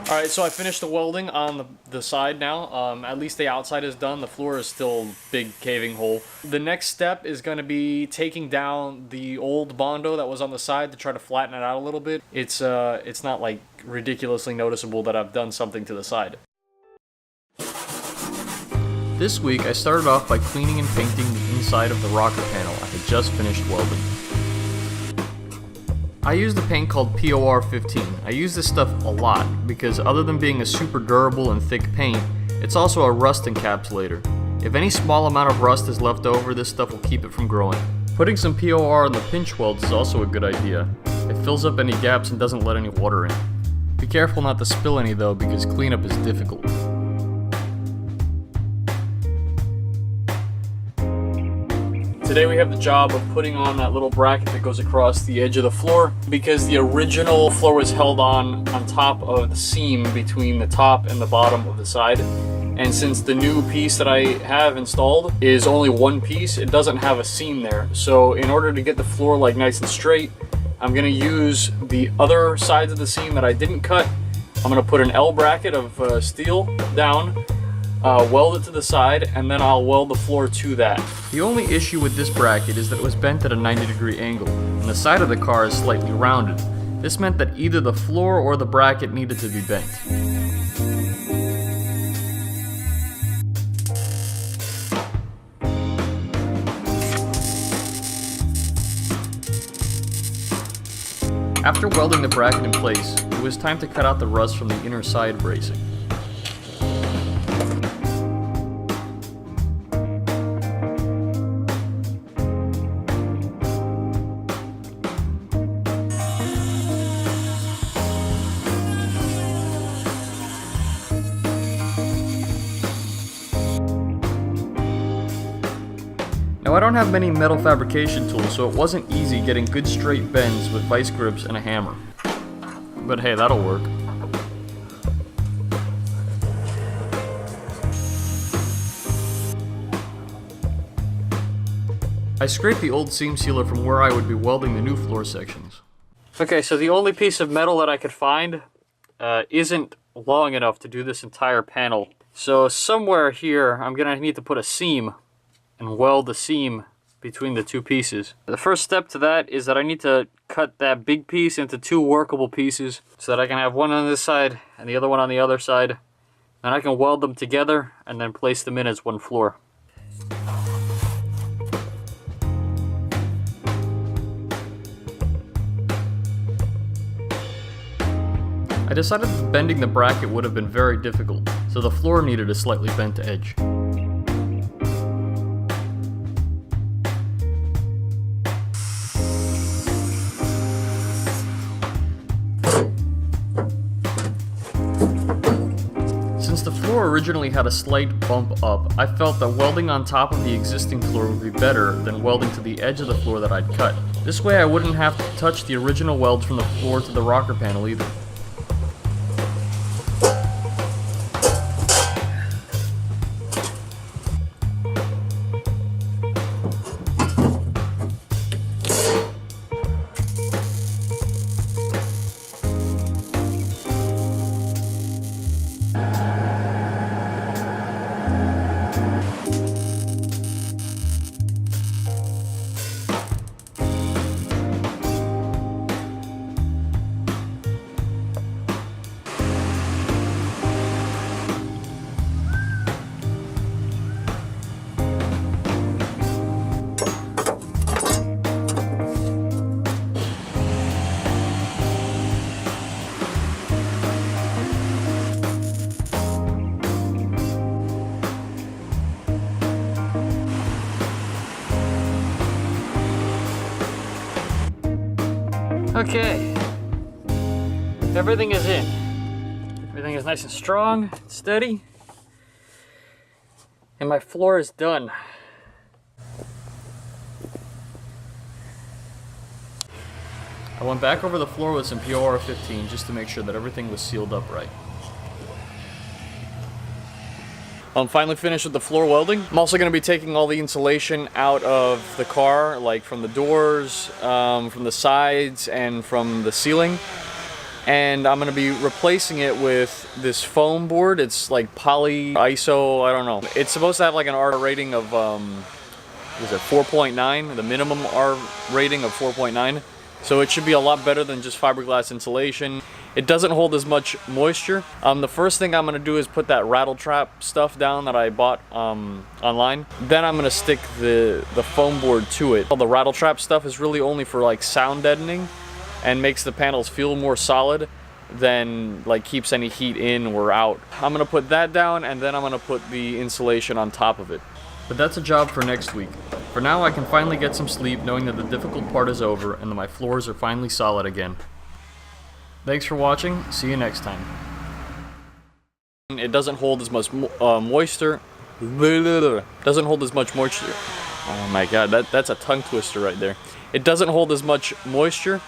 Alright, so I finished the welding on the side now. At least the outside is done. The floor is still a big caving hole. The next step is going to be taking down the old Bondo that was on the side to try to flatten it out a little bit. It's not like ridiculously noticeable that I've done something to the side. This week I started off by cleaning and painting the inside of the rocker panel I had just finished welding. I used a paint called POR 15. I use this stuff a lot because other than being a super durable and thick paint, it's also a rust encapsulator. If any small amount of rust is left over, this stuff will keep it from growing. Putting some POR on the pinch welds is also a good idea. It fills up any gaps and doesn't let any water in. Be careful not to spill any though, because cleanup is difficult. Today we have the job of putting on that little bracket that goes across the edge of the floor, because the original floor was held on top of the seam between the top and the bottom of the side. And since the new piece that I have installed is only one piece, it doesn't have a seam there. So in order to get the floor like nice and straight, I'm gonna use the other sides of the seam that I didn't cut. I'm gonna put an L bracket of steel down, weld it to the side, and then I'll weld the floor to that. The only issue with this bracket is that it was bent at a 90-degree angle, and the side of the car is slightly rounded. This meant that either the floor or the bracket needed to be bent. After welding the bracket in place, it was time to cut out the rust from the inner side bracing. Now I don't have many metal fabrication tools, so it wasn't easy getting good straight bends with vice grips and a hammer. But hey, that'll work. I scraped the old seam sealer from where I would be welding the new floor sections. Okay, so the only piece of metal that I could find isn't long enough to do this entire panel. So somewhere here, I'm gonna need to put a seam and weld the seam between the two pieces. The first step to that is that I need to cut that big piece into two workable pieces so that I can have one on this side and the other one on the other side. Then I can weld them together and then place them in as one floor. I decided that bending the bracket would have been very difficult, so the floor needed a slightly bent edge. Since the floor originally had a slight bump up, I felt that welding on top of the existing floor would be better than welding to the edge of the floor that I'd cut. This way I wouldn't have to touch the original welds from the floor to the rocker panel either. Okay, everything is in. Everything is nice and strong, steady, and my floor is done. I went back over the floor with some POR 15 just to make sure that everything was sealed up right. I'm finally finished with the floor welding. I'm also going to be taking all the insulation out of the car, like from the doors, from the sides, and from the ceiling. and I'm gonna be replacing it with this foam board. It's like poly ISO, I don't know. It's supposed to have like an R rating of, what is it, 4.9? The minimum R rating of 4.9. So it should be a lot better than just fiberglass insulation. It doesn't hold as much moisture. The first thing I'm gonna do is put that rattle trap stuff down that I bought online. Then I'm gonna stick the foam board to it. The rattle trap stuff is really only for like sound deadening and makes the panels feel more solid than like keeps any heat in or out. I'm gonna put that down, and then I'm gonna put the insulation on top of it. But that's a job for next week. For now, I can finally get some sleep knowing that the difficult part is over and that my floors are finally solid again. Thanks for watching. See you next time. It doesn't hold as much moisture. Doesn't hold as much moisture. Oh my god, that's a tongue twister right there. It doesn't hold as much moisture.